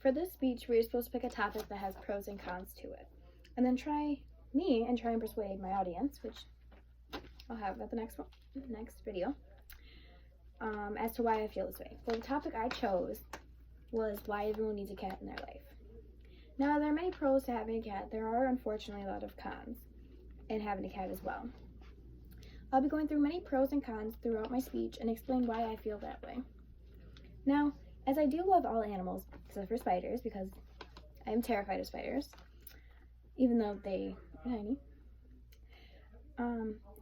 For this speech, we're supposed to pick a topic that has pros and cons to it, and then try and persuade my audience, which I'll have at the next video, as to why I feel this way. Well, the topic I chose was why everyone needs a cat in their life. Now, there are many pros to having a cat. There are, unfortunately, a lot of cons in having a cat as well. I'll be going through many pros and cons throughout my speech and explain why I feel that way. Now, as I do love all animals, except for spiders, because I am terrified of spiders, even though they are tiny.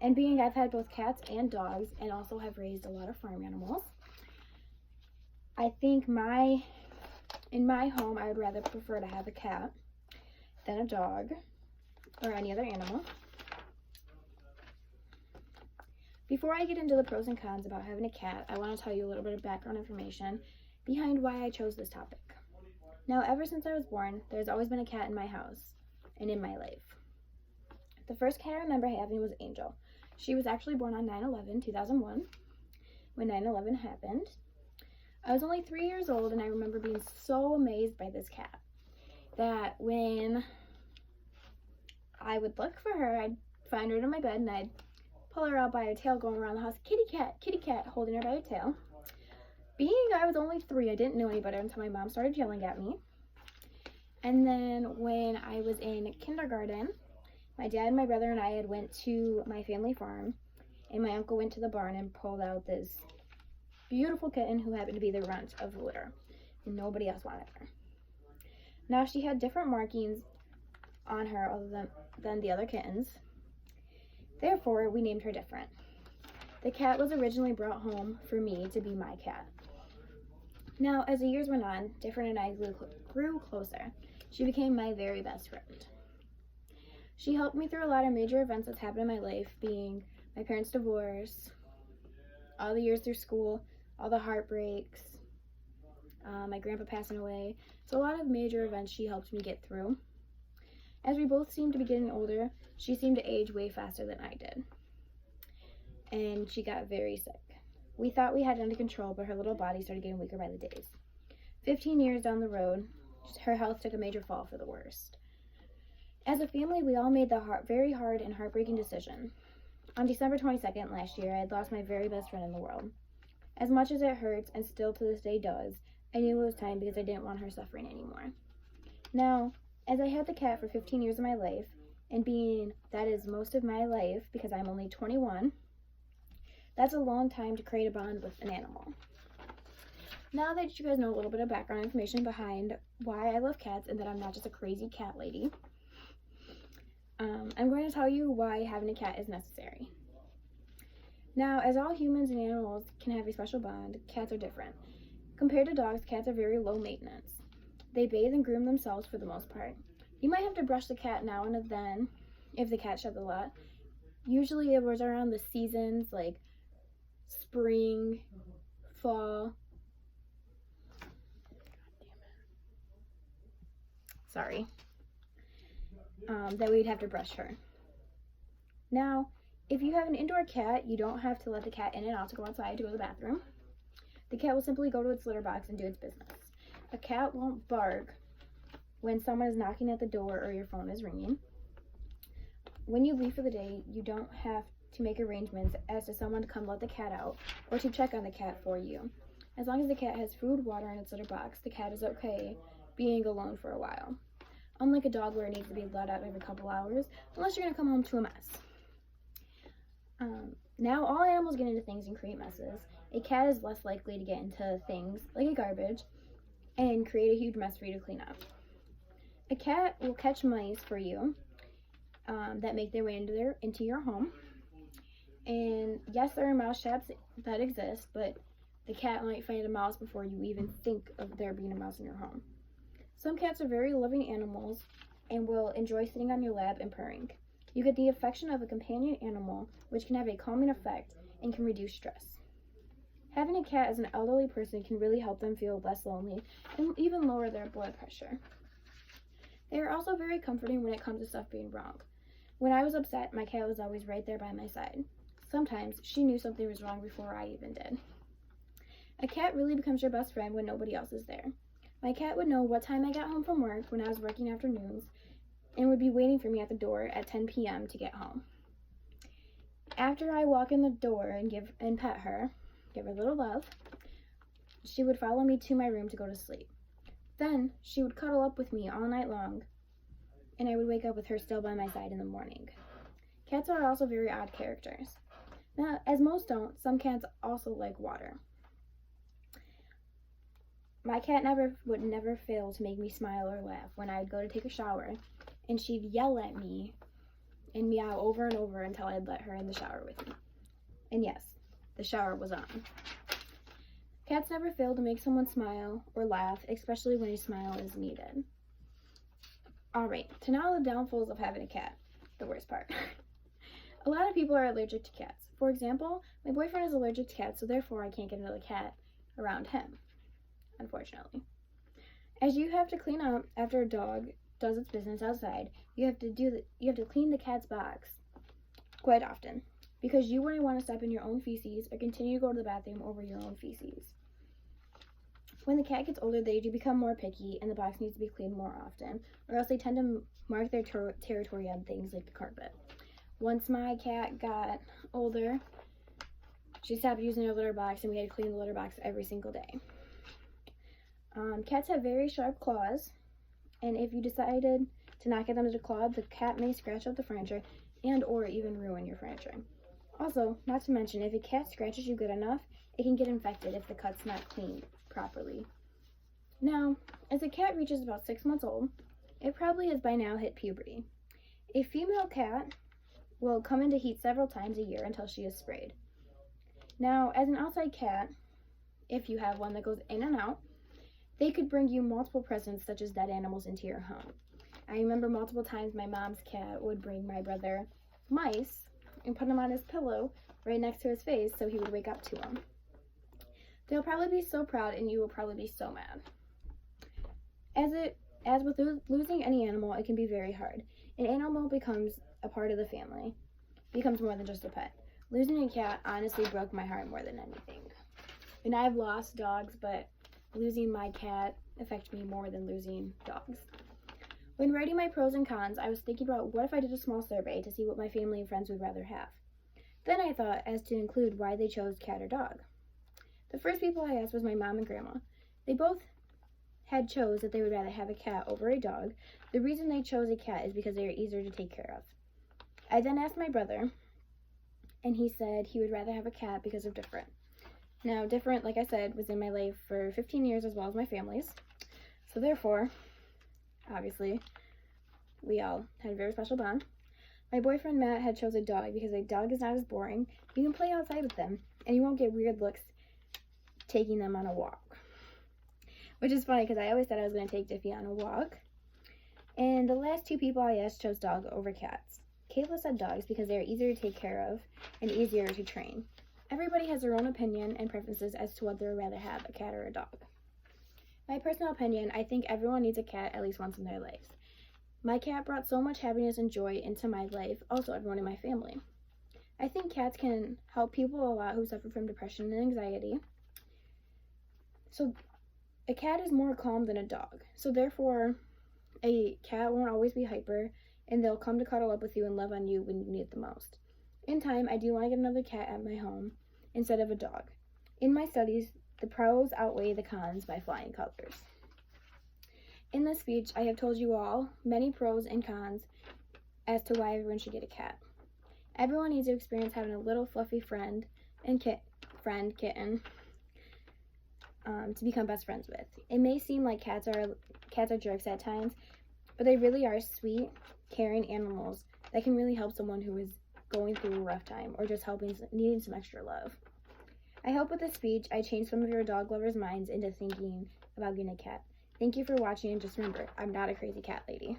And being I've had both cats and dogs, and also have raised a lot of farm animals, I think in my home, I would rather prefer to have a cat than a dog or any other animal. Before I get into the pros and cons about having a cat, I want to tell you a little bit of background information behind why I chose this topic. Now, ever since I was born, there's always been a cat in my house and in my life. The first cat I remember having was Angel. She was actually born on 9/11/2001, when 9/11 happened. I was only 3 years old, and I remember being so amazed by this cat that when I would look for her, I'd find her in my bed, and I'd pull her out by her tail, going around the house, kitty cat, holding her by her tail. Being I was only 3, I didn't know any better until my mom started yelling at me. And then when I was in kindergarten, my dad and my brother and I had went to my family farm, and my uncle went to the barn and pulled out this beautiful kitten who happened to be the runt of the litter, and nobody else wanted her. Now, she had different markings on her other than the other kittens. Therefore, we named her different. The cat was originally brought home for me to be my cat. Now, as the years went on, Different and I grew closer. She became my very best friend. She helped me through a lot of major events that's happened in my life, being my parents' divorce, all the years through school, all the heartbreaks, my grandpa passing away. So a lot of major events she helped me get through. As we both seemed to be getting older, she seemed to age way faster than I did. And she got very sick. We thought we had it under control, but her little body started getting weaker by the days. 15 years down the road, her health took a major fall for the worst. As a family, we all made the very hard and heartbreaking decision. On December 22nd last year, I had lost my very best friend in the world. As much as it hurts, and still to this day does, I knew it was time because I didn't want her suffering anymore. Now, as I had the cat for 15 years of my life, and being that is most of my life because I'm only 21, that's a long time to create a bond with an animal. Now that you guys know a little bit of background information behind why I love cats and that I'm not just a crazy cat lady, I'm going to tell you why having a cat is necessary. Now, as all humans and animals can have a special bond, cats are different. Compared to dogs, cats are very low maintenance. They bathe and groom themselves for the most part. You might have to brush the cat now and then if the cat sheds a lot. Usually it was around the seasons like spring, fall. Sorry. That we'd have to brush her. Now, if you have an indoor cat, you don't have to let the cat in and out to go outside to go to the bathroom. The cat will simply go to its litter box and do its business. A cat won't bark when someone is knocking at the door or your phone is ringing. When you leave for the day, you don't have to make arrangements as to someone to come let the cat out or to check on the cat for you. As long as the cat has food, water in its litter box, the cat is okay being alone for a while. Unlike a dog where it needs to be let out every couple hours, unless you're going to come home to a mess. Now, all animals get into things and create messes. A cat is less likely to get into things like a garbage and create a huge mess for you to clean up. A cat will catch mice for you that make their way into your home. And yes, there are mouse traps that exist, but the cat might find a mouse before you even think of there being a mouse in your home. Some cats are very loving animals and will enjoy sitting on your lap and purring. You get the affection of a companion animal, which can have a calming effect and can reduce stress. Having a cat as an elderly person can really help them feel less lonely and even lower their blood pressure. They are also very comforting when it comes to stuff being wrong. When I was upset, my cat was always right there by my side. Sometimes she knew something was wrong before I even did. A cat really becomes your best friend when nobody else is there. My cat would know what time I got home from work when I was working afternoons and would be waiting for me at the door at 10 p.m. to get home. After I walk in the door and pet her, give her a little love, she would follow me to my room to go to sleep. Then she would cuddle up with me all night long, and I would wake up with her still by my side in the morning. Cats are also very odd characters. Now, as most don't, some cats also like water. My cat would never fail to make me smile or laugh when I would go to take a shower, and she'd yell at me and meow over and over until I'd let her in the shower with me. And yes, the shower was on. Cats never fail to make someone smile or laugh, especially when a smile is needed. Alright, to now the downfalls of having a cat. The worst part. A lot of people are allergic to cats. For example, my boyfriend is allergic to cats, so therefore I can't get another cat around him, unfortunately. As you have to clean up after a dog does its business outside, you have to clean the cat's box quite often, because you wouldn't want to step in your own feces or continue to go to the bathroom over your own feces. When the cat gets older, they do become more picky, and the box needs to be cleaned more often, or else they tend to mark their territory on things like the carpet. Once my cat got older, she stopped using her litter box, and we had to clean the litter box every single day. Cats have very sharp claws, and if you decided to not get them to claw, the cat may scratch up the furniture and or even ruin your furniture. Also, not to mention, if a cat scratches you good enough, it can get infected if the cut's not cleaned properly. Now, as a cat reaches about 6 months old, it probably has by now hit puberty. A female cat will come into heat several times a year until she is sprayed. Now, as an outside cat, if you have one that goes in and out, they could bring you multiple presents such as dead animals into your home. I remember multiple times my mom's cat would bring my brother mice and put them on his pillow right next to his face so he would wake up to them. They'll probably be so proud, and you will probably be so mad. As with losing any animal, it can be very hard. An animal becomes a part of the family, becomes more than just a pet. Losing a cat honestly broke my heart more than anything. And I've lost dogs, but losing my cat affected me more than losing dogs. When writing my pros and cons, I was thinking about what if I did a small survey to see what my family and friends would rather have. Then I thought as to include why they chose cat or dog. The first people I asked was my mom and grandma. They both had chose that they would rather have a cat over a dog. The reason they chose a cat is because they are easier to take care of. I then asked my brother, and he said he would rather have a cat because of Different. Now, Different, like I said, was in my life for 15 years as well as my family's. So therefore, obviously, we all had a very special bond. My boyfriend Matt had chose a dog because a dog is not as boring. You can play outside with them, and you won't get weird looks taking them on a walk. Which is funny because I always said I was going to take Diffie on a walk. And the last two people I asked chose dog over cats. Kayla said dogs because they are easier to take care of and easier to train. Everybody has their own opinion and preferences as to whether they'd rather have a cat or a dog. My personal opinion, I think everyone needs a cat at least once in their lives. My cat brought so much happiness and joy into my life, also everyone in my family. I think cats can help people a lot who suffer from depression and anxiety. So a cat is more calm than a dog. So therefore, a cat won't always be hyper, and they'll come to cuddle up with you and love on you when you need it the most. In time, I do want to get another cat at my home instead of a dog. In my studies, the pros outweigh the cons by flying colors. In this speech, I have told you all many pros and cons as to why everyone should get a cat. Everyone needs to experience having a little fluffy friend and kitten to become best friends with. It may seem like cats are jerks at times, but they really are sweet, caring animals that can really help someone who is going through a rough time or just needing some extra love. I hope with this speech I changed some of your dog lovers' minds into thinking about getting a cat. Thank you for watching, and just remember, I'm not a crazy cat lady.